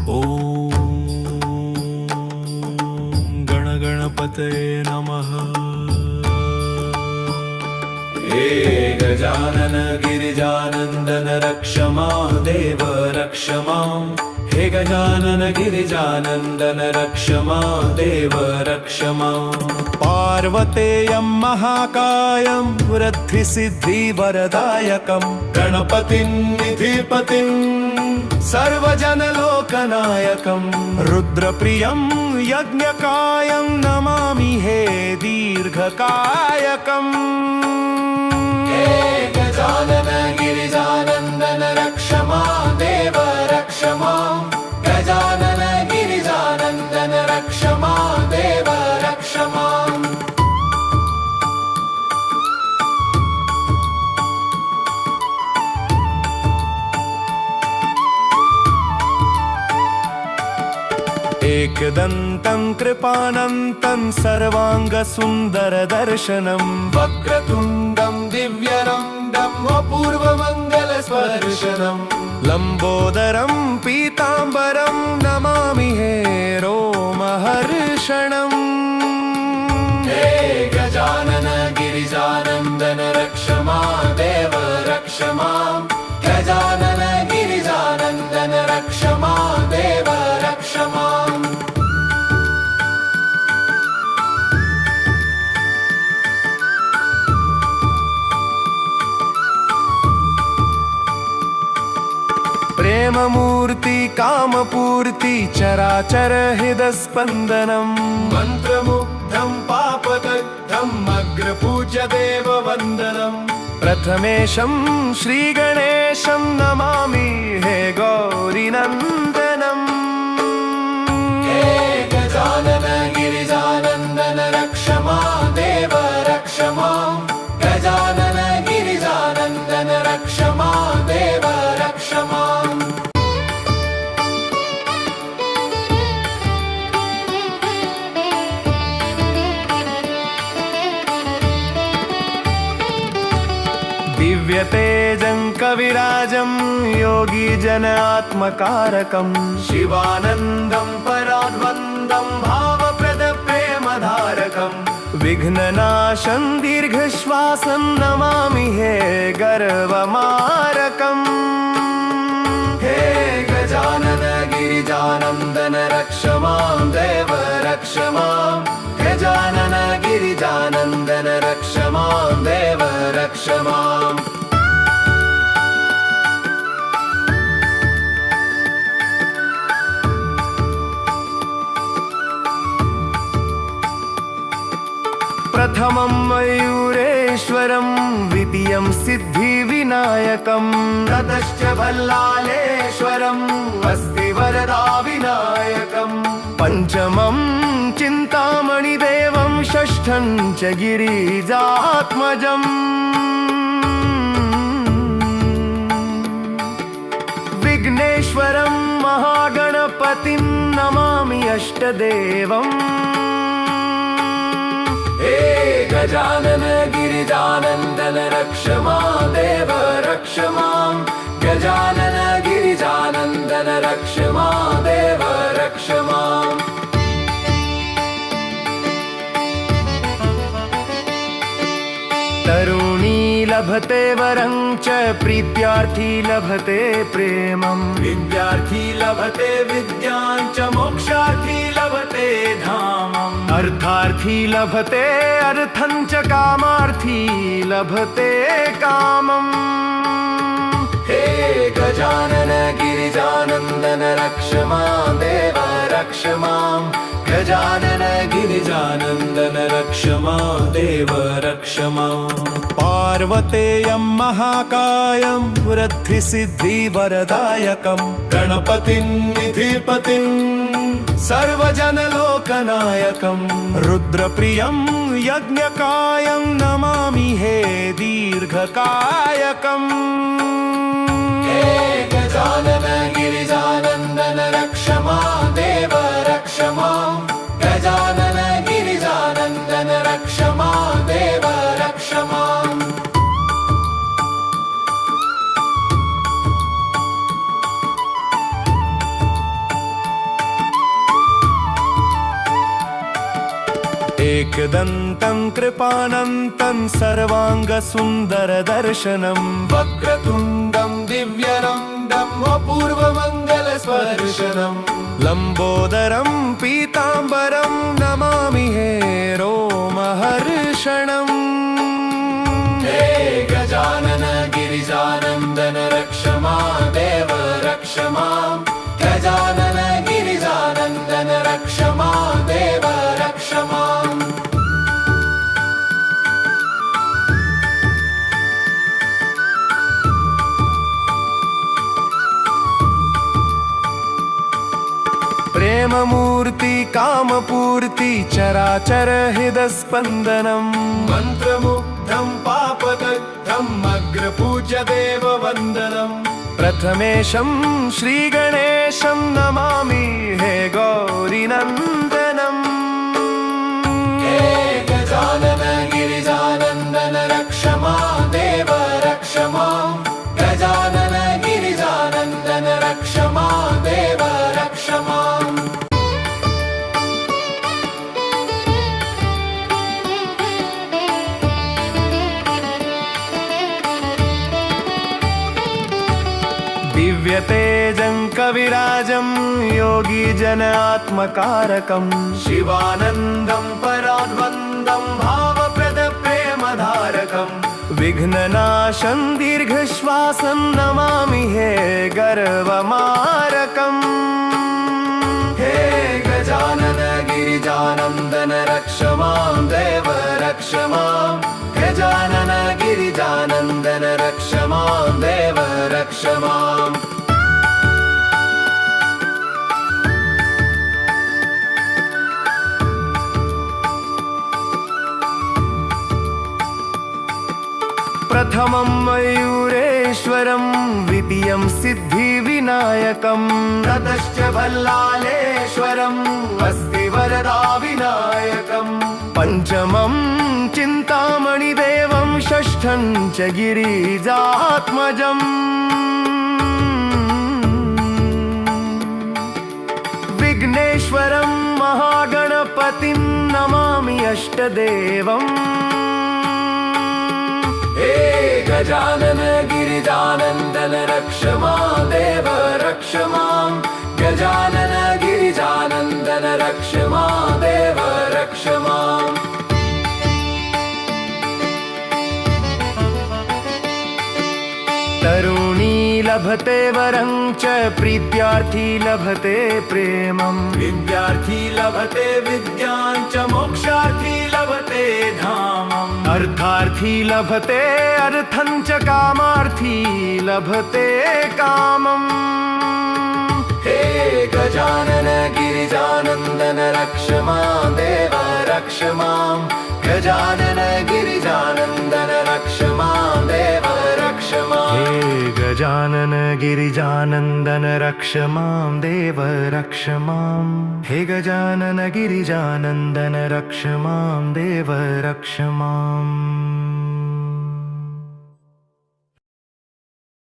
ॐ गणगणपतये नमः। हे गजानन गिरिजानन्दन रक्ष मां देव रक्ष मां। हे गजानन गिरिजानन्दन रक्ष मां देव रक्ष मां। पार्वतेयं महाकायं वृद्धिसिद्धिवरदायकं गणपतिं निधिपतिं सर्वजनलोकनायकं रुद्रप्रियं यज्ञकायं नमामि हे दीर्घकायकम्। हे गजानन गिरिजानन्दन रक्ष मां देव रक्ष मां। गजानन गिरिजानन्दन रक्ष मां देव रक्ष मां। एकदन्तं कृपानन्तं सर्वाङ्गसुन्दरदर्शनं वक्रतुण्डं दिव्यरन्दं अपूर्वमङ्गलस्पर्शनं लम्बोदरं पीताम्बरं नमामि हे रोमहर्षणम्। हे गजानन गिरिजानन्दन रक्ष मां देव रक्ष मां। गजानन गिरिजानन्दन रक्ष मां देव रक्ष मां। प्रेममूर्ति कामपूर्ति चराचर हृदस्पन्दनं मन्त्रमुग्धं पापदग्धं अग्रपूज्य देववन्दनं प्रथमेशं श्रीगणेशं नमामि हे गौरीनन्दनम्। हे गजानन गिरिजानन्दन रक्ष मां देव रक्ष मां। गजानन गिरिजानन्दन रक्ष मां देव रक्ष मां। दिव्यतेजं कविराजं योगीजन आत्मकारकं शिवानन्दं पराद्वन्द्वं भावप्रदप्रेमधारकं विघ्ननाशं दीर्घश्वासं नमामि हे गर्वमारकम्। हे गजानन गिरिजानन्दन रक्ष मां देव रक्ष मां। गजानन गिरिजानन्दन रक्ष मां देव रक्ष मां। प्रथमं मयूरेश्वरं द्वितीयं सिद्धिविनायकं ततश्च भल्लालेश्वरम् अस्ति वरदाविनायकं पञ्चमं चिन्तामणिदेवं षष्ठं च गिरिजात्मजम्। विघ्नेश्वरं महागणपतिं नमामि अष्टदेवम्। हे गजानन गिरिजानन्दन रक्ष मां देव रक्ष मां। गजानन गिरिजानन्दन रक्ष मां देव रक्ष मां। तरुणी लभते वरं च प्रीत्यार्थी लभते प्रेमं विद्यार्थी लभते विद्यां च मोक्षार्थी लभते धामम् अर्थार्थी लभते अर्थं च कामार्थी लभते कामम्। हे गजानन गिरिजानन्दन रक्ष मां देव रक्ष मां। गजानन गिरिजानन्दन रक्ष मां देव रक्ष मां। पार्वतेयं महाकायं वृद्धिसिद्धिवरदायकं गणपतिं निधिपतिं सर्वजनलोकनायकं रुद्रप्रियं यज्ञकायं नमामि हे दीर्घकायकम्। हे गजानन गिरिजानन्दन रक्ष मां देव रक्ष मां। गजानन गिरिजानन्दन रक्ष मां देव रक्ष मां। एकदन्तं कृपानन्तं सर्वाङ्गसुन्दरदर्शनं वक्रतुण्डं दिव्यनन्दम् अपूर्वमङ्गलस्पर्शनम् लम्बोदरं पीताम्बरं नमामि हे रोमहर्षणम् हे गजानन गिरिजानन्दन रक्ष मां देव रक्ष मां गजानन गिरिजानन्दन रक्ष मां देव रक्ष माम् प्रेममूर्ति कामपूर्ति चराचर हृदस्पन्दनम् मन्त्रमुग्धं पापदग्धम् अग्रपूज्य देववन्दनम् प्रथमेशं श्रीगणेशं नमामि हे गौरीनन्दनम् हे गजानन गिरिजानन्दन रक्ष मां देव रक्ष मां गजानन गिरिजानन्दन रक्ष मां देव रक्ष माम् दिव्यतेजं कविराजं योगीजन आत्मकारकं शिवानन्दं पराद्वन्द्वं भावप्रदप्रेमधारकम् विघ्ननाशं दीर्घश्वासं नमामि हे गर्वमारकम् हे गजानन गिरिजानन्दन रक्ष मां देव रक्ष मां गजानन गिरिजानन्दन रक्ष मां देव रक्ष माम् प्रथमं मयूरेश्वरं द्वितीयं सिद्धिविनायकं ततश्च भल्लालेश्वरम् अस्ति वरदाविनायकम् पञ्चमं चिन्तामणिदेवं षष्ठं च गिरिजात्मजम् विघ्नेश्वरं महागणपतिं नमामि अष्टदेवम् हे गजानन गिरिजानन्दन रक्ष मां देव रक्ष मां गजानन गिरिजानन्दन रक्ष मां देव रक्ष माम् तरुणी लभते वरं च प्रीत्यार्थी लभते प्रेमम् विद्यार्थी लभते विद्यां च मोक्षार्थी लभते धामम् अर्थार्थी लभते अर्थं च कामार्थी लभते कामम् हे गजानन गिरिजानन्दन रक्ष मां देव रक्ष मां गजानन गिरिजानन्दन रक्ष मां देव रक्ष माम् हे गजानन गिरिजानन्दन रक्ष मां देव रक्ष मां हे गजानन गिरिजानन्दन रक्ष मां देव रक्ष माम्